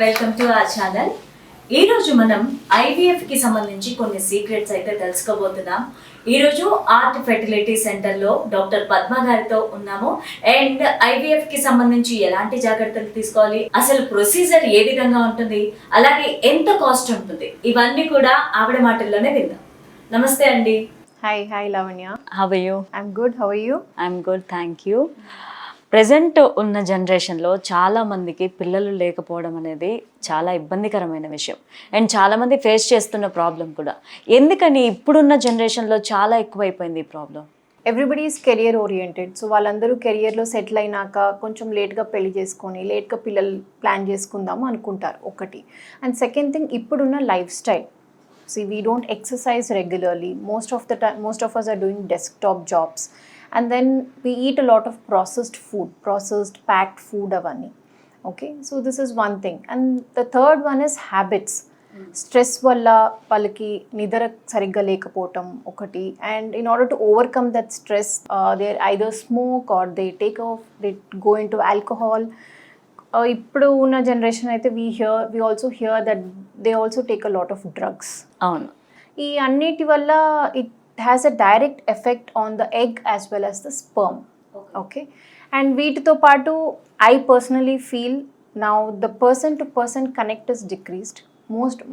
Welcome to our channel. ఈరోజు మనం ఐవీఎఫ్కి సంబంధించి కొన్ని సీక్రెట్స్ అయితే తెలుసుకోబోతున్నాం. ఈరోజు ఆర్ట్ ఫెర్టిలిటీ సెంటర్లో డాక్టర్ పద్మ గారితో ఉన్నాము. అండ్ ఐవీఎఫ్కి సంబంధించి ఎలాంటి జాగ్రత్తలు తీసుకోవాలి, అసలు ప్రొసీజర్ ఏ విధంగా ఉంటుంది, అలాగే ఎంత కాస్ట్ ఉంటుంది, ఇవన్నీ కూడా ఆవిడ మాటల్లోనే విందాం. నమస్తే అండి. Hi Lavanya. How are you? I'm good. How are you? I'm good, thank you. Present ఉన్న జనరేషన్లో చాలామందికి పిల్లలు లేకపోవడం అనేది చాలా ఇబ్బందికరమైన విషయం అండ్ చాలామంది ఫేస్ చేస్తున్న ప్రాబ్లం కూడా. ఎందుకని ఇప్పుడున్న జనరేషన్లో చాలా ఎక్కువైపోయింది ఈ problem? Everybody is career oriented. So వాళ్ళందరూ కెరియర్లో సెటిల్ అయినాక కొంచెం లేట్గా పెళ్లి చేసుకొని లేట్గా పిల్లలు ప్లాన్ చేసుకుందాము అనుకుంటారు ఒకటి. అండ్ సెకండ్ థింగ్, ఇప్పుడున్న life style. See, we don't exercise regularly. Most of the time, most of us are doing desktop jobs. And then we eat a lot of processed food, processed packed food avanni. Okay, so this is one thing. And the third one is habits. Stress valla valaki nidara sarigga lekapotam okati. And in order to overcome that stress, they either smoke or they go into alcohol. ఇప్పుడు ఉన్న generation అయితే we also hear that they also take a lot of drugs. అవును. ఈ అన్నిటి వల్ల it has a direct effect on the egg as well as the sperm. Okay. And వీటితో పాటు I personally feel now the person to person connect is decreased.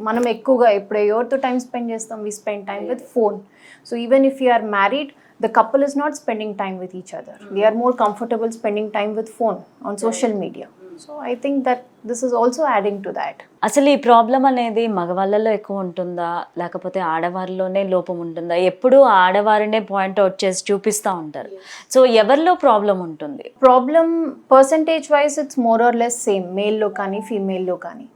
మనం ఎక్కువగా ఎప్పుడు ఎవరితో టైం స్పెండ్ చేస్తాం, we spend time with phone. So even if you are married, the couple is not spending time with each other. They are more comfortable spending time with phone on social media. So I think that this is also adding to that. అసలు ఈ problem అనేది మగవాళ్ళలో ఎక్కువ ఉంటుందా, లేకపోతే ఆడవారిలోనే లోపం ఉంటుందా? ఎప్పుడూ ఆడవారినే point out చేసి చూపిస్తూ ఉంటారు. సో ఎవరిలో ప్రాబ్లం ఉంటుంది? Problem percentage wise it's more or less same, మేల్లో కానీ ఫీమేల్లో కానీ.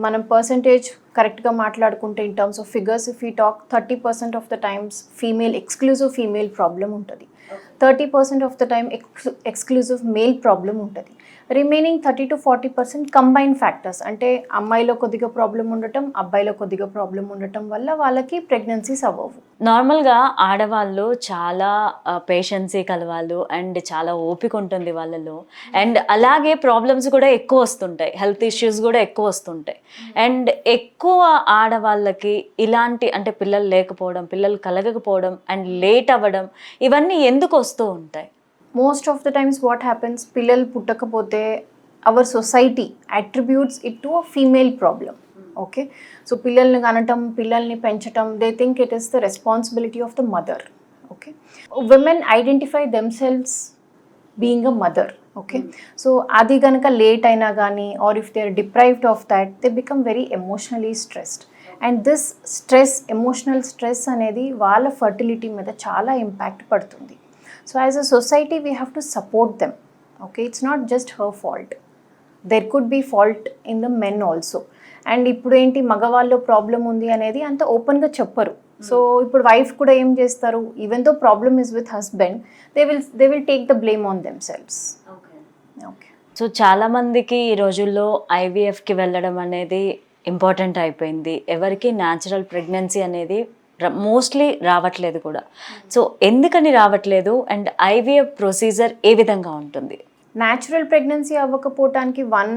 మనం పర్సంటేజ్ కరెక్ట్గా మాట్లాడుకుంటే in terms of figures, if you talk 30% of the times exclusive female problem ఉంటుంది, 30% of the time exclusive male problem ఉంటుంది. రిమైనింగ్ 30 to 40% కంబైన్ ఫ్యాక్టర్స్, అంటే అమ్మాయిలో కొద్దిగా ప్రాబ్లం ఉండటం, అబ్బాయిలో కొద్దిగా ప్రాబ్లం ఉండటం వల్ల వాళ్ళకి ప్రెగ్నెన్సీస్ అవ్వవు. నార్మల్గా ఆడవాళ్ళు చాలా పేషెన్సీ కలవాళ్ళు అండ్ చాలా ఓపిక ఉంటుంది వాళ్ళలో. అండ్ అలాగే ప్రాబ్లమ్స్ కూడా ఎక్కువ వస్తుంటాయి, హెల్త్ ఇష్యూస్ కూడా ఎక్కువ వస్తుంటాయి. అండ్ ఎక్కువ ఆడవాళ్ళకి ఇలాంటి అంటే పిల్లలు లేకపోవడం, పిల్లలు కలగకపోవడం అండ్ లేట్ అవ్వడం, ఇవన్నీ ఎందుకు వస్తూ ఉంటాయి? Most of the times what happens, పిల్లలు పుట్టకపోతే our society attributes it to a female problem. Okay, so పిల్లల్ని కనటం, పిల్లల్ని పెంచటం, they think it is the responsibility of the mother. Okay, women identify themselves being a mother. Okay, so అది కనుక late అయినా కానీ or if they are deprived of that, they become very emotionally stressed. And this stress, emotional stress అనేది వాళ్ళ fertility మీద చాలా impact పడుతుంది. So as a society, we have to support them. Okay, it's not just her fault. There could be fault in the men also. And ఇప్పుడు ఏంటి, మగవాళ్ళు problem ఉంది అనేది అంత ఓపెన్గా చెప్పరు. సో ఇప్పుడు వైఫ్ కూడా ఏం చేస్తారు, even though problem is with husband, they will take the blame on themselves. Okay, so చాలామందికి ఈ రోజుల్లో ఐవీఎఫ్కి వెళ్ళడం అనేది ఇంపార్టెంట్ అయిపోయింది. ఎవరికి న్యాచురల్ ప్రెగ్నెన్సీ అనేది మోస్ట్లీ రావట్లేదు కూడా. సో ఎందుకని రావట్లేదు అండ్ ఐవీఎఫ్ ప్రొసీజర్ ఏ విధంగా ఉంటుంది? న్యాచురల్ ప్రెగ్నెన్సీ అవ్వకపోవటానికి one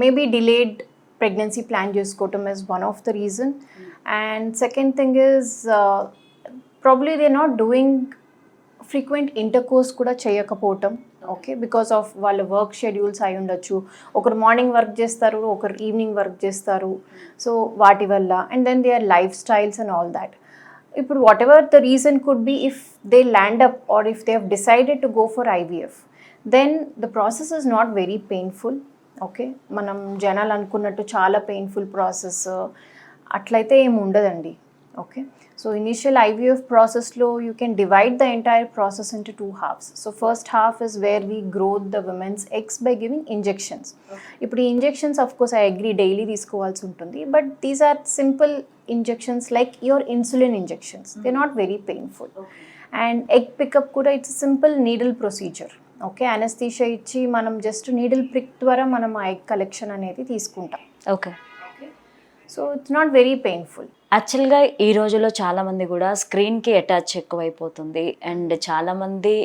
maybe delayed pregnancy plan చేసుకోవటం is one of the reason. And second thing is probably they not doing frequent intercourse కూడా చేయకపోవటం. ఓకే, బికాస్ ఆఫ్ వాళ్ళ వర్క్ షెడ్యూల్స్ అయి ఉండొచ్చు. ఒకరు మార్నింగ్ వర్క్ చేస్తారు, ఒకరు ఈవినింగ్ వర్క్ చేస్తారు. సో వాటి వల్ల, and then they are lifestyles and all that. ఇప్పుడు whatever the reason could be, if they land up or if they have decided to go for IVF, then the process is not very painful. Okay, మనం జనాలు అనుకున్నట్టు చాలా painful process అట్లయితే ఏమి ఉండదండి. Okay, so initial IVF ప్రాసెస్లో you can divide the entire process into 2 halves. So first half is where we grow the women's eggs by giving injections. ఇప్పుడు ఈ injections of course I agree daily తీసుకోవాల్సి ఉంటుంది, but these are simple injections like your insulin injections. They not very painful. And egg pickup కూడా it's simple needle procedure. Okay, anaesthesia ఇచ్చి మనం just needle prick ద్వారా మనం ఆ egg collection అనేది తీసుకుంటాం. Okay, so it's not very painful. యాక్చువల్గా ఈ రోజుల్లో చాలామంది కూడా స్క్రీన్కి అటాచ్ ఎక్కువైపోతుంది అండ్ చాలామంది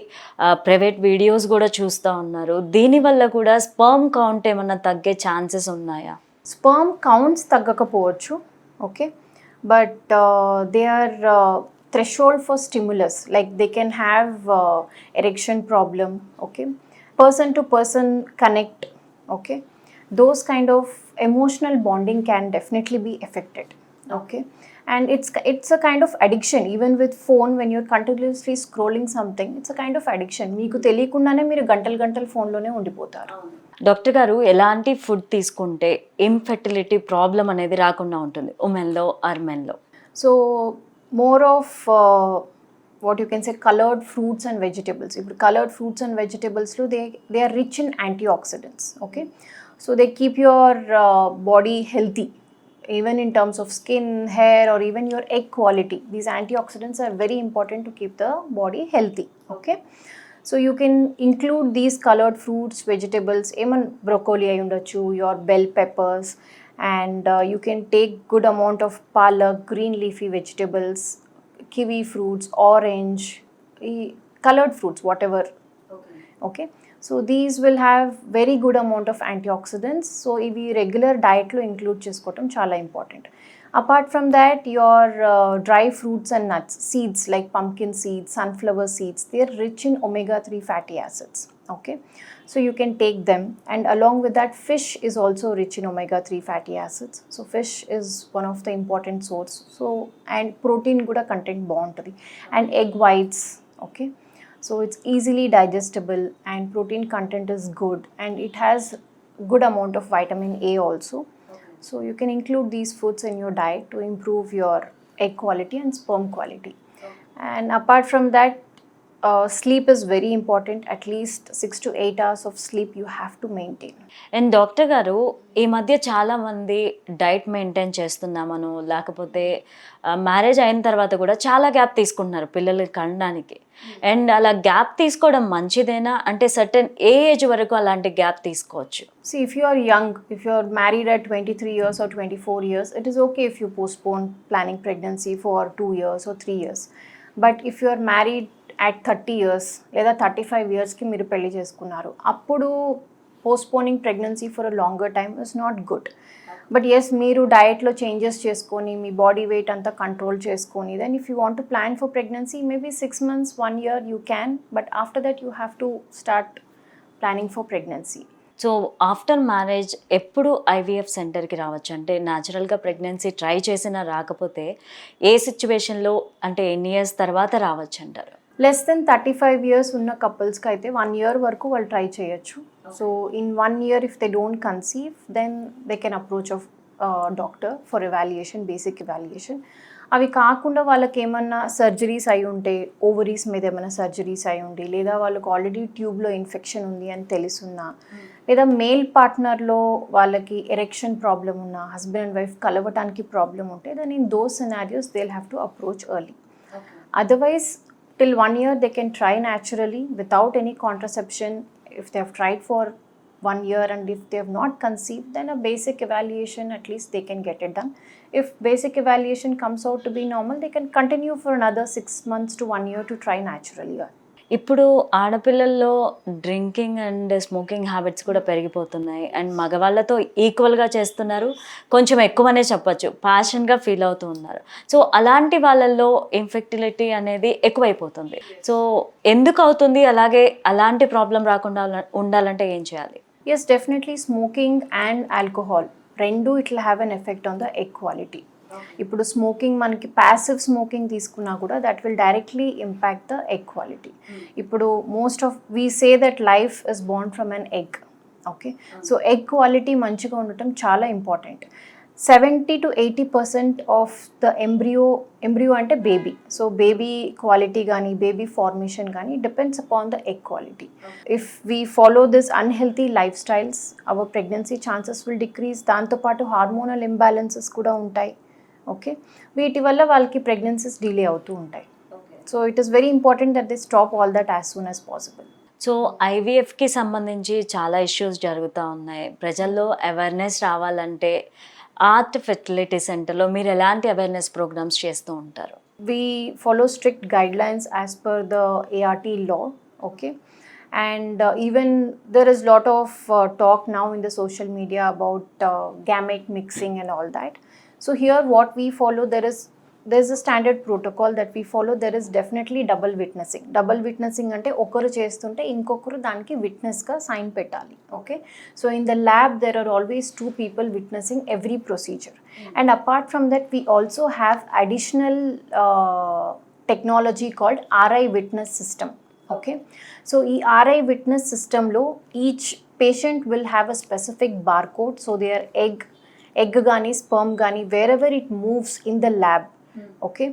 ప్రైవేట్ వీడియోస్ కూడా చూస్తూ ఉన్నారు. దీనివల్ల కూడా స్పర్మ్ కౌంట్ ఏమన్నా తగ్గే ఛాన్సెస్ ఉన్నాయా? స్పర్మ్ కౌంట్స్ తగ్గకపోవచ్చు, okay, but they are threshold for stimulus, like they can have erection problem, okay, person to person connect, okay, those kind of emotional bonding can definitely be affected, okay, and it's a kind of addiction. Even with phone, when you're continuously scrolling something, it's a kind of addiction. మీకు తెలియకుండానే మీరు గంటలు phone లోనే ఉండిపోతారు. Doctor గారు, ఎలాంటి food తీసుకుంటే infertility problem అనేది రాకుండా ఉంటుంది ఉమెన్లో are మెన్లో? So more of what you can say colored fruits and vegetables. If colored fruits and vegetables lo, they are rich in antioxidants, okay, so they keep your body healthy, even in terms of skin, hair, or even your egg quality. These antioxidants are very important to keep the body healthy, okay. So you can include these colored fruits, vegetables, even broccoli ayi undachu, your bell peppers, and you can take good amount of palak, green leafy vegetables, kiwi fruits, orange, colored fruits, whatever, okay. So these will have very good amount of antioxidants. So ivi regular diet lo include chesukotam chala important. Apart from that, your dry fruits and nuts, seeds like pumpkin seeds, sunflower seeds, they are rich in omega-3 fatty acids, okay. So you can take them, and along with that, fish is also rich in omega-3 fatty acids. So fish is one of the important source. So and protein kuda content baaguntadi, and egg whites, okay. So it's easily digestible and protein content is good, and it has good amount of vitamin A also. So you can include these foods in your diet to improve your egg quality and sperm quality. And apart from that, sleep is very important. At least 6 to 8 hours of sleep you have to maintain. And doctor గారు, ఈ మధ్య చాలామంది diet maintain చేస్తున్నామను, లేకపోతే marriage అయిన తర్వాత కూడా చాలా gap తీసుకుంటున్నారు పిల్లలకి కనడానికి. అండ్ అలా గ్యాప్ తీసుకోవడం మంచిదేనా? అంటే సర్టెన్ ఏ ఏజ్ వరకు అలాంటి గ్యాప్ తీసుకోవచ్చు? See, if you are young, if you are married at 23 years or 24 years, it is okay if you postpone planning pregnancy for 2 years or 3 years. But if you are married at 30 years లేదా 35 yearsకి మీరు పెళ్లి చేసుకున్నారు, అప్పుడు postponing pregnancy for a longer time is not good. But yes, మీరు డయట్లో changes చేసుకొని మీ body weight అంతా కంట్రోల్ చేసుకొని, then if you want to plan for pregnancy maybe 6 months, 1 year you can, but after that you have to start planning for pregnancy. So after marriage ఎప్పుడు IVF సెంటర్కి రావచ్చు? అంటే న్యాచురల్గా pregnancy try చేసినా రాకపోతే ఏ సిచ్యువేషన్లో, అంటే ఎన్ని ఇయర్స్ తర్వాత రావచ్చు అంటారు? లెస్ దెన్ 35 years ఉన్న కపుల్స్కి అయితే 1 year వరకు వాళ్ళు ట్రై చేయొచ్చు. So in 1 year if they don't conceive, then they can approach of doctor for evaluation, basic evaluation. అవి కాకుండా వాళ్ళకి ఏమన్నా సర్జరీస్ అయి ఉంటే, ఓవరీస్ మీద ఏమైనా సర్జరీస్ అయి ఉండి, లేదా వాళ్ళకి ఆల్రెడీ ట్యూబ్లో ఇన్ఫెక్షన్ ఉంది అని తెలుసున్నా, లేదా మేల్ పార్ట్నర్లో వాళ్ళకి ఎరెక్షన్ ప్రాబ్లం ఉన్నా, హస్బెండ్ అండ్ వైఫ్ కలవటానికి ప్రాబ్లం ఉంటే, then in those scenarios they will have to approach early. Otherwise till 1 year they can try naturally without any contraception. If they have tried for 1 year and if they have not conceived, then a basic evaluation at least they can get it done. If basic evaluation comes out to be normal, they can continue for another 6 months to 1 year to try naturally. ఇప్పుడు ఆడపిల్లల్లో drinking and smoking habits కూడా పెరిగిపోతున్నాయి, and మగవాళ్ళతో ఈక్వల్గా చేస్తున్నారు, కొంచెం ఎక్కువనే చెప్పచ్చు, ప్యాషన్గా feel అవుతూ ఉన్నారు. సో అలాంటి వాళ్ళల్లో ఇన్ఫెర్టిలిటీ అనేది ఎక్కువైపోతుంది. సో ఎందుకు అవుతుంది? అలాగే అలాంటి ప్రాబ్లం రాకుండా ఉండాలంటే ఏం చేయాలి? Yes, definitely smoking and alcohol, రెండు it will have an effect on the egg quality. ఇప్పుడు స్మోకింగ్, మనకి ప్యాసివ్ స్మోకింగ్ తీసుకున్నా కూడా that will directly impact the egg quality. ఇప్పుడు most of we say that life is born from an egg, okay. So egg quality మంచిగా ఉండటం చాలా important. 70 to 80% of the embryo అంటే baby, so baby quality కానీ baby formation కానీ depends upon the egg quality. If we follow this unhealthy lifestyles, our pregnancy chances will decrease. దాంతోపాటు hormonal imbalances కూడా ఉంటాయి, okay. వీటి వల్ల వాళ్ళకి pregnancies delay అవుతూ ఉంటాయి. So it is very important that they stop all that as soon as possible. So ఐవీఎఫ్కి సంబంధించి చాలా ఇష్యూస్ జరుగుతూ ఉన్నాయి. ప్రజల్లో అవేర్నెస్ రావాలంటే ఆర్ట్ ఫెర్టిలిటీ సెంటర్లో మీరు ఎలాంటి అవేర్నెస్ ప్రోగ్రామ్స్ చేస్తూ ఉంటారు? We follow strict guidelines as per the ART law, okay? And even there is lot of talk now in the social media about gamete mixing and all that. So here what we follow, there's a standard protocol that we follow. There is definitely double witnessing. Double witnessing ante okaru chestunte inkokaru daniki witness ga sign petali, okay? So in the lab there are always two people witnessing every procedure. And apart from that, we also have additional technology called RI witness system, okay? So ee RI witness system lo each patient will have a specific barcode, so their egg gani sperm gani wherever it moves in the lab, okay,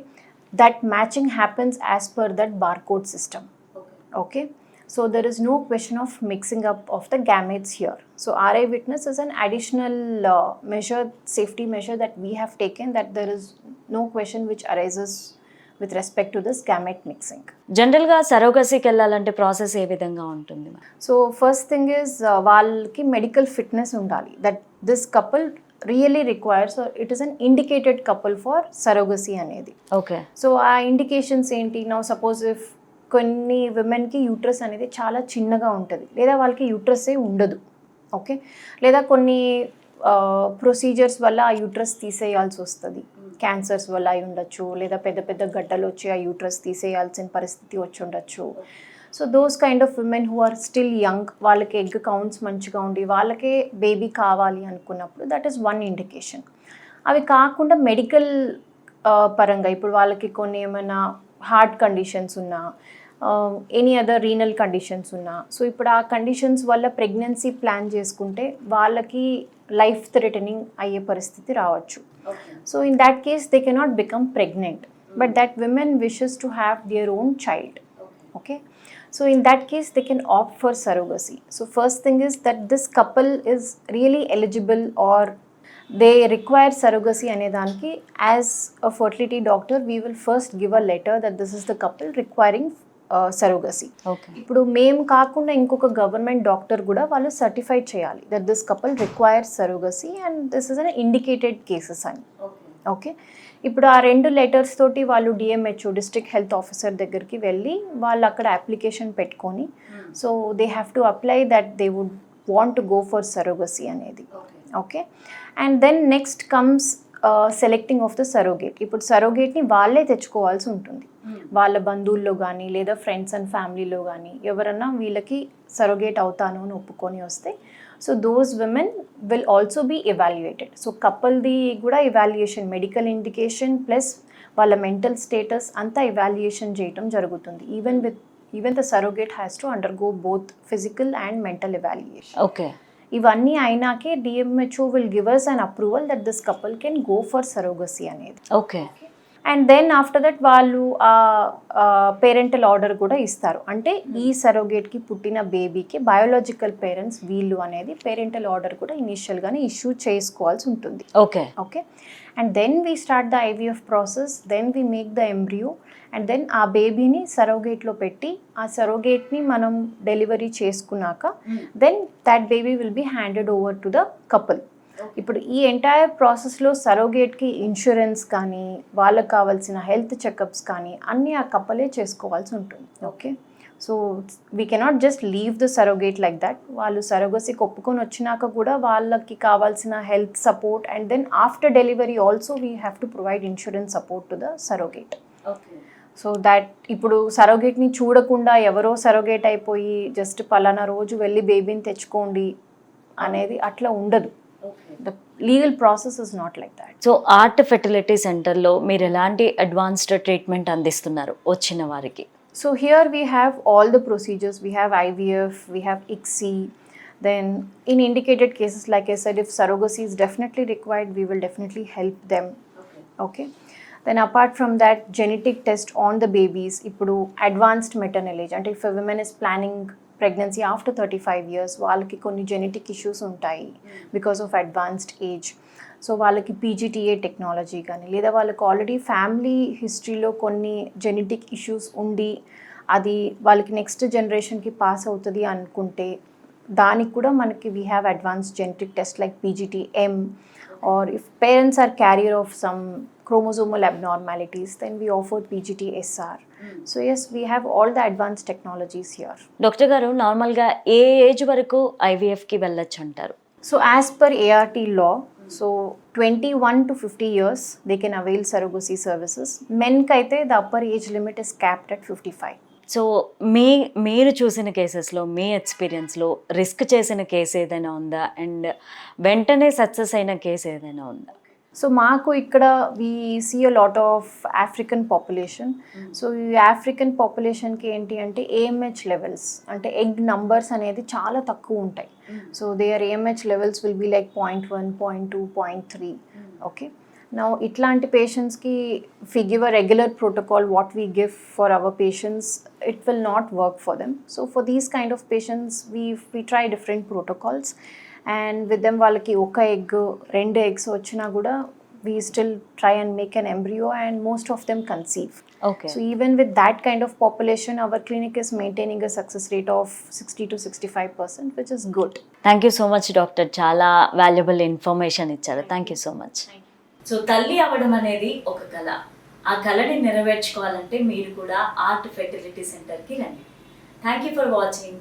that matching happens as per that barcode system, okay? So there is no question of mixing up of the gametes here. So RI witness is an additional measure, safety measure that we have taken, that there is no question which arises with respect to this gamete mixing. జనరల్గా సరోగసీకి వెళ్ళాలంటే process ఏ విధంగా ఉంటుంది? So first thing is వాళ్ళకి medical fitness ఉండాలి, that this couple really requires, or it is an indicated couple for surrogacy అనేది. Okay. So ఆ indications ఏంటి? Now suppose if కొన్ని విమెన్కి యూట్రస్ అనేది చాలా చిన్నగా ఉంటుంది, లేదా వాళ్ళకి యూట్రస్సే ఉండదు, ఓకే, లేదా కొన్ని ప్రొసీజర్స్ వల్ల ఆ యూట్రస్ తీసేయాల్సి వస్తుంది, క్యాన్సర్స్ వల్ల అయి ఉండొచ్చు, లేదా పెద్ద పెద్ద గడ్డలు వచ్చి ఆ యూట్రస్ తీసేయాల్సిన పరిస్థితి వచ్చి ఉండొచ్చు. So those kind of women who are still young, వాళ్ళకి ఎగ్ కౌంట్స్ మంచిగా ఉండి వాళ్ళకే బేబీ కావాలి అనుకున్నప్పుడు దట్ ఈస్ వన్ ఇండికేషన్. అవి కాకుండా మెడికల్ పరంగా ఇప్పుడు వాళ్ళకి కొన్ని ఏమైనా హార్ట్ కండిషన్స్ ఉన్నా, ఎనీ అదర్ రీనల్ కండిషన్స్ ఉన్నా, సో ఇప్పుడు ఆ కండిషన్స్ వల్ల ప్రెగ్నెన్సీ ప్లాన్ చేసుకుంటే వాళ్ళకి లైఫ్ థ్రెటనింగ్ అయ్యే పరిస్థితి రావచ్చు. So in that case they cannot become pregnant, but that women wishes to have their own child, okay? So in that case they can opt for surrogacy. So first thing is that this couple is really eligible or they require surrogacy ane daniki, as a fertility doctor we will first give a letter that this is the couple requiring surrogacy. Okay. ఇప్పుడు మేము కాకుండా ఇంకొక government doctor కూడా వాళ్ళు certify చేయాలి that this couple requires surrogacy and this is an indicated cases అని, okay? ఇప్పుడు ఆ 2 లెటర్స్ తోటి వాళ్ళు డిఎంహెచ్ఓ డిస్ట్రిక్ట్ హెల్త్ ఆఫీసర్ దగ్గరికి వెళ్ళి వాళ్ళు అక్కడ అప్లికేషన్ పెట్టుకొని, so they have to apply that they would want to go for surrogacy అనేది, okay? And then next comes selecting of the surrogate. ఇప్పుడు సరోగేట్ని వాళ్ళే తెచ్చుకోవాల్సి ఉంటుంది, వాళ్ళ బంధువుల్లో కానీ లేదా ఫ్రెండ్స్ అండ్ ఫ్యామిలీలో కానీ ఎవరన్నా వీళ్ళకి సరోగేట్ అవుతాను అని ఒప్పుకొని వస్తే, so those women will also be evaluated. So కపుల్ది కూడా ఎవాల్యుయేషన్, మెడికల్ ఇండికేషన్ ప్లస్ వాళ్ళ మెంటల్ స్టేటస్ అంతా ఎవాల్యుయేషన్ చేయటం జరుగుతుంది. Even the surrogate has to undergo both physical and mental evaluation. Okay. ఇవన్నీ అయినాకే DMHO will give us an approval that this couple can go for surrogacy అనేది. Okay. And then after that వాళ్ళు parental order కూడా ఇస్తారు, అంటే ఈ సరోగేట్కి పుట్టిన బేబీకి బయోలాజికల్ పేరెంట్స్ వీళ్ళు అనేది పేరెంటల్ ఆర్డర్ కూడా ఇనీషియల్గానే ఇష్యూ చేసుకోవాల్సి ఉంటుంది, okay. Okay? And then we start the IVF process, then we make the embryo, and then ఆ బేబీని సరోగేట్లో పెట్టి ఆ సరోగేట్ని మనం డెలివరీ చేసుకున్నాక then that baby will be handed over to the couple. ఇప్పుడు ఈ ఎంటైర్ ప్రాసెస్లో సరోగేట్కి ఇన్సూరెన్స్ కానీ వాళ్ళకి కావాల్సిన హెల్త్ చెకప్స్ కానీ అన్నీ ఆ కపులే చేసుకోవాల్సి ఉంటుంది, okay? So we cannot just leave the surrogate like that. వాళ్ళు సరోగసీకి ఒప్పుకొని వచ్చినాక కూడా వాళ్ళకి కావాల్సిన health support and then after delivery also we have to provide insurance support to the surrogate. So that ఇప్పుడు సరోగేట్ని చూడకుండా ఎవరో సరోగేట్ అయిపోయి జస్ట్ పలానా రోజు వెళ్ళి బేబీని తెచ్చుకోండి అనేది అట్లా ఉండదు. The legal process is not like that. So art fertility సెంటర్లో మీరు ఎలాంటి అడ్వాన్స్డ్ ట్రీట్మెంట్ అందిస్తున్నారు వచ్చిన వారికి? So here we have all the procedures. We have IVF, we have ICSI. Then in indicated cases, like I said, if surrogacy is definitely required, we will definitely help them. Okay. Then apart from that, genetic test on the babies. Ippudu advanced maternal age. And if a woman is planning pregnancy after 35 years, వాళ్ళకి కొన్ని genetic issues ఉంటాయి because of advanced age. So వాళ్ళకి PGTA technology కానీ లేదా వాళ్ళకి already family హిస్టరీలో కొన్ని genetic issues ఉండి అది వాళ్ళకి నెక్స్ట్ జనరేషన్కి పాస్ అవుతుంది అనుకుంటే దానికి కూడా మనకి we have advanced genetic test like PGT-M or if parents are carrier of some chromosomal abnormalities, then we offer PGT SR. So yes, we have all the advanced technologies here. Doctor గారు నార్మల్గా ఏ age వరకు ఐవీఎఫ్కి వెళ్ళొచ్చు అంటారు? So as per ART law, so 21 to 50 years they can avail surrogacy services. Men kaite the upper age limit is capped at 55. So మీరు చూసిన కేసెస్లో, మీ ఎక్స్పీరియన్స్లో risk చేసిన case ఏదైనా ఉందా? అండ్ వెంటనే సక్సెస్ అయిన కేసు ఏదైనా ఉందా? సో మాకు ఇక్కడ we see a lot of African population. So ఈ ఆఫ్రికన్ పాపులేషన్కి ఏంటి అంటే ఏఎంహెచ్ లెవెల్స్ అంటే ఎగ్ నంబర్స్ అనేది చాలా తక్కువ ఉంటాయి. So their AMH levels will be like 0.1, 0.2, 0.3. Okay, now ఇట్లాంటి పేషెంట్స్కి if we give a regular protocol what we give for our patients, it will not work for them. So for these kind of patients we try different protocols, and with them వాళ్ళకి ఒక egg 2 eggs వచ్చినా కూడా we still try and make an embryo and most of them conceive. Okay. So even with that kind of population, our clinic is maintaining a success rate of 60 to 65%, which is good. Thank you so much doctor, చాలా valuable information ఇచ్చారు. Thank you so much. So తల్లి అవ్వడం అనేది ఒక కళ. ఆ కళని నెరవేర్చుకోవాలంటే మీరు కూడా ఆర్ట్ ఫెర్టిలిటీ సెంటర్కి రండి. Thank you for watching.